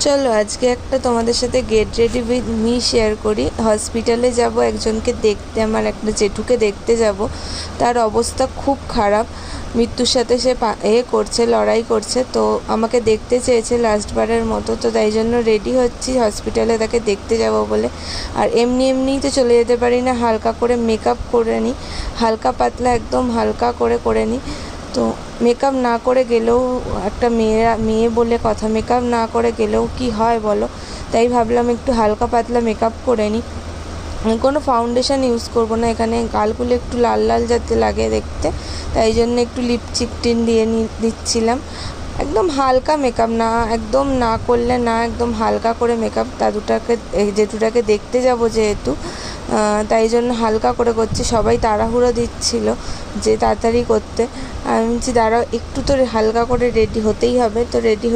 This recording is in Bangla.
চলো আজকে একটা তোমাদের সাথে get ready with me share করি। হসপিটালে যাব একজনকে দেখতে, আমার একটা জেঠুকে দেখতে যাব। তার অবস্থা খুব খারাপ, মৃত্যুর সাথে সে করছে, লড়াই করছে। তো আমাকে দেখতে চেয়েছে লাস্টবারের মতো, তো তাই জন্য রেডি হচ্ছি হসপিটালে তাকে দেখতে যাব বলে। আর এমনিই তো চলে যেতে পারি না, হালকা করে মেকআপ করে নিই, হালকা পাতলা একদম হালকা করে নিই। তো মেকআপ না করে গেলেও একটা মেয়ে বলে কথা, মেকআপ না করে গেলেও কি হয় বলো। তাই ভাবলাম একটু হালকা পাতলা মেকআপ করে নিই। কোনো ফাউন্ডেশন ইউজ করব না, এখানে গালগুলো একটু লাল লাল যাতে লাগে দেখতে, তাই জন্য একটু লিপস্টিক টিন দিয়ে দিচ্ছিলাম। একদম হালকা মেকআপ, না একদম না করলে না, একদম হালকা করে মেকআপ। জেঠুটাকে দেখতে যাব যেহেতু, তাই জন্য হালকা করে করছি। সবাই তাড়াহুড়ো দিচ্ছিল যে তাড়াতাড়ি করতে। আমি বলছি দাঁড়াও একটু, তো হালকা করে রেডি হতেই হবে। তো রেডি